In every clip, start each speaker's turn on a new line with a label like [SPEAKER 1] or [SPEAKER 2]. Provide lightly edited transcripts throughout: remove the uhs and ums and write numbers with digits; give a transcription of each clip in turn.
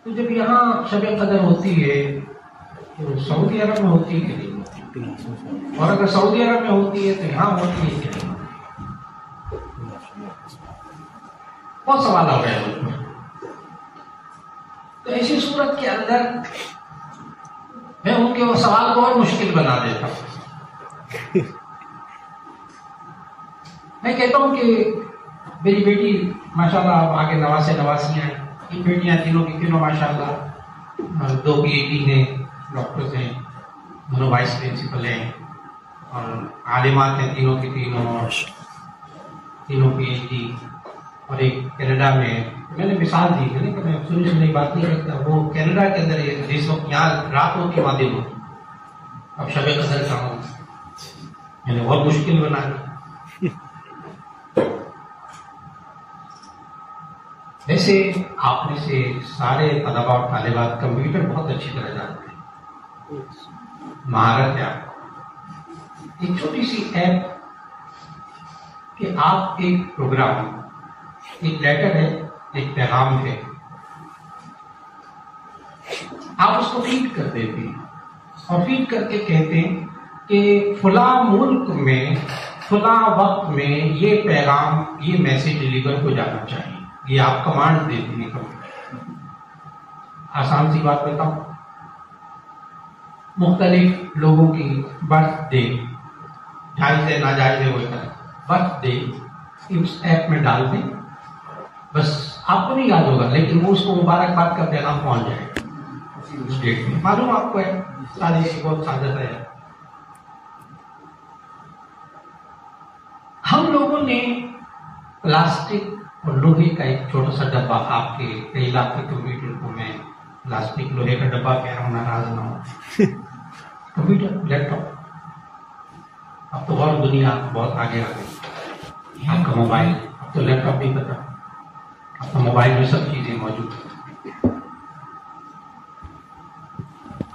[SPEAKER 1] تو جب یہاں شب قدر ہوتی ہے تو سعودی عرب میں ہوتی ہے کہ نہیں؟ اور اگر سعودی عرب میں ہوتی ہے تو یہاں ہوتی ہے کہ نہیں؟ بہت سوال آ رہے ہیں. تو ایسی صورت کے اندر میں ان کے وہ سوال کو اور مشکل بنا دیتا ہوں. میں کہتا ہوں کہ میری بیٹی ماشاءاللہ اب آگے نواسے نواسیاں ہیں. ان بیٹیاں تینوں کی تینوں ماشاءاللہ 2 PhD ہیں، ڈاکٹرز ہیں، دونوں وائس پرنسپل ہیں اور عالمات ہیں تینوں کی تینوں PhD. اور ایک کینیڈا میں نے مثال دی ہے کہ میں شروع سے نئی بات نہیں کرتا. وہ کینیڈا کے اندر جس وقت یہاں رات ہوتی وہاں دن ہوتی. اب شب قدر کا ہوں میں نے بہت مشکل بنا دی. ویسے آپ میں سے سارے طلبہ اور طالبات کمپیوٹر بہت اچھی طرح جانتے ہیں، مہارت ہے آپ کو. ایک چھوٹی سی ایپ کہ آپ ایک پروگرام، ایک لیٹر ہے، ایک پیغام ہے، آپ اس کو فیڈ کر دیتے ہیں اور فیڈ کر کے کہتے ہیں کہ فلاں ملک میں فلاں وقت میں یہ پیغام، یہ میسج ڈلیور ہو جانا چاہیے. یہ آپ کمانڈ دیتے ہیں. آسان سی بات بتاؤں، مختلف لوگوں کی برتھ ڈے، جائز ہے ناجائز ہے وہ برتھ ڈے اس ایپ میں ڈال دیں. بس آپ کو نہیں یاد ہوگا لیکن وہ اس کو مبارکباد کا پیغام پہنچ جائے گا اس ڈیٹ میں. معلوم آپ کو ہے، سادی سی بہت سادہ ہے. ہم لوگوں نے پلاسٹک اور لوہے کا ایک چھوٹا سا ڈبہ، آپ کے کئی لاکھ کے کمپیوٹر کو میں پلاسٹک لوہے کا ڈبہ کہہ رہا ہوں، ناراض نہ ہو. کمپیوٹر، لیپ ٹاپ، اب تو اور دنیا بہت آگے آ گئی. آپ کا موبائل، اب تو لیپ ٹاپ نہیں پتا، اب تو موبائل میں سب چیزیں موجود ہیں.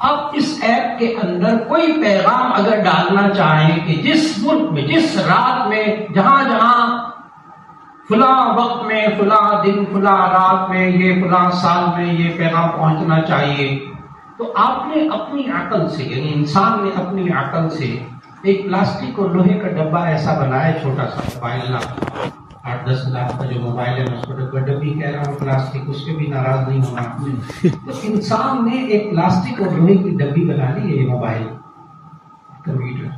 [SPEAKER 1] آپ اس ایپ کے اندر کوئی پیغام اگر ڈالنا چاہیں کہ جس ملک میں، جس رات میں، جہاں جہاں فلاں وقت میں، فلاں دن، فلاں رات میں، یہ فلاں سال میں یہ پیغام پہنچنا چاہیے، تو آپ نے اپنی عقل سے، یعنی انسان نے اپنی عقل سے ایک پلاسٹک اور لوہے کا ڈبہ ایسا بنایا، چھوٹا سا موبائل، 8-10 لاکھ کا جو موبائل ہے میں اس کو ڈبی کہہ رہا ہوں، پلاسٹک، اس کے بھی ناراض نہیں ہونا. تو انسان نے ایک پلاسٹک اور لوہے کی ڈبی بنا لی ہے، یہ موبائل، کمپیوٹر.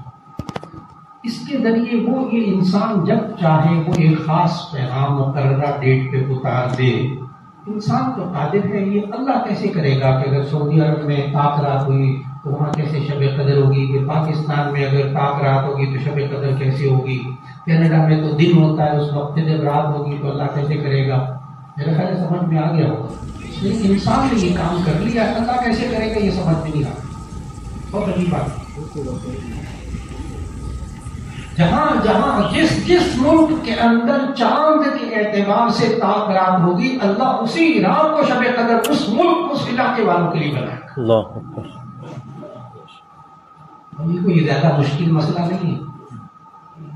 [SPEAKER 1] اس کے ذریعے وہ یہ انسان جب چاہے وہ ایک خاص پیغام مقررہ ڈیٹ پہ اتار دے. انسان تو قادر ہے. یہ اللہ کیسے کرے گا کہ اگر سعودی عرب میں طاق رات ہوئی تو وہاں کیسے شب قدر ہوگی، کہ پاکستان میں اگر طاق رات ہوگی تو شب قدر کیسے ہوگی، کینیڈا میں تو دن ہوتا ہے اس وقت جب رات ہوگی تو اللہ کیسے کرے گا. میرا خیال سمجھ میں آ گیا ہوگا. لیکن انسان نے یہ کام کر لیا، اللہ کیسے کرے گا یہ سمجھ میں نہیں آتا. بہت عجیب بات. جہاں جہاں جس ملک کے اندر چاند کے اعتبار سے طاق رات ہوگی، اللہ اسی رات کو شب قدر اس ملک، اس علاقے والوں کے لیے بنائے گا. اللہ اکبر. یہ کوئی زیادہ مشکل مسئلہ نہیں ہے.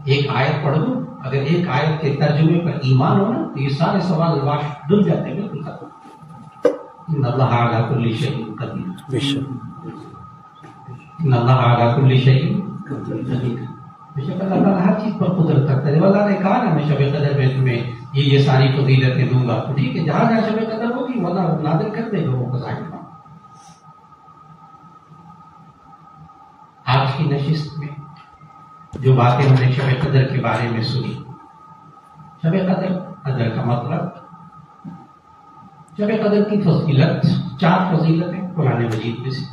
[SPEAKER 1] ایک آیت پڑھ دو، اگر ایک آیت کے ترجمے پر ایمان ہو نا تو یہ سارے سوال دل جاتے ہیں. بالکل ختم. ان اللہ علی کل شیء قدیر. ان اللہ علی کل شیء قدیر. بے شک اللہ تعالیٰ ہر چیز پر قدرت رکھتا ہے. اللہ نے کہا نا میں شب قدر میں تمہیں یہ ساری فضیلتیں دوں گا، تو ٹھیک ہے، جہاں جہاں شب قدر ہوگی وہ اللہ نازل کر دے گا وہ قضاء. آج کی نشست میں جو باتیں ہم نے شب قدر کے بارے میں سنی، شب قدر کا مطلب، شب قدر کی فضیلت، 4 فضیلتیں قرآن مجید میں سے.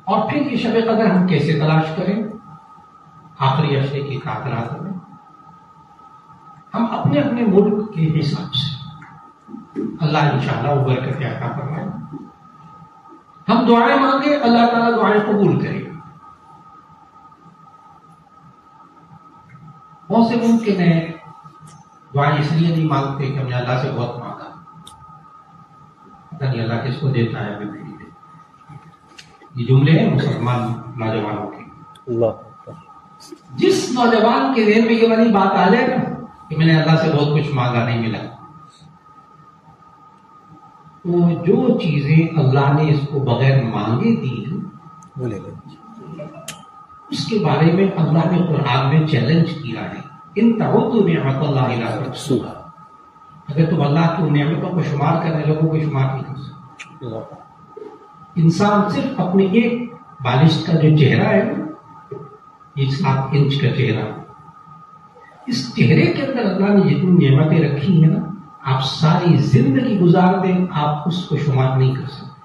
[SPEAKER 1] اور پھر یہ شب قدر ہم کیسے تلاش کریں؟ آخری عشرے کی تعطیلات میں ہم اپنے اپنے ملک کے حساب سے، اللہ انشاءاللہ وہ برکت عطا فرمائے. ہم دعائیں مانگے، اللہ تعالیٰ دعائیں قبول کرے. بہت سے ممکن ہے دعائیں اس لیے نہیں مانگتے کہ ہم نے اللہ سے بہت مانگا، پتہ نہیں اللہ کس کو دیتا ہے ہمیں. یہ جملے ہیں مسلمان نوجوانوں کے. اللہ، جس نوجوان کے ذہن میں یہ والی بات آ جائے نا کہ میں نے اللہ سے بہت کچھ مانگا نہیں ملا، تو جو چیزیں اللہ نے اس کو بغیر مانگے دی
[SPEAKER 2] وہ لے لیں.
[SPEAKER 1] اس کے بارے میں اللہ نے قرآن میں چیلنج کیا ہے. ان تعدوا نعمت اللہ لا تحصوها. اگر تم اللہ کی نعمتوں کو شمار کرنے لوگوں کو شمار نہیں کر سکتے. انسان صرف اپنے ایک بالش کا جو چہرہ ہے یہ 7 انچ کا چہرہ، اس چہرے کے اندر اللہ نے جتنی نعمتیں رکھی ہیں نا، آپ ساری زندگی گزار دیں آپ اس کو شمار نہیں کر سکتے.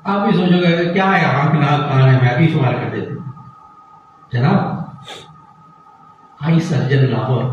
[SPEAKER 1] آپ بھی سوچو گے کیا ہے آنکھ ناک کان ہے، میں بھی شمار کر دیتا ہوں. جناب آئی سرجن لاہور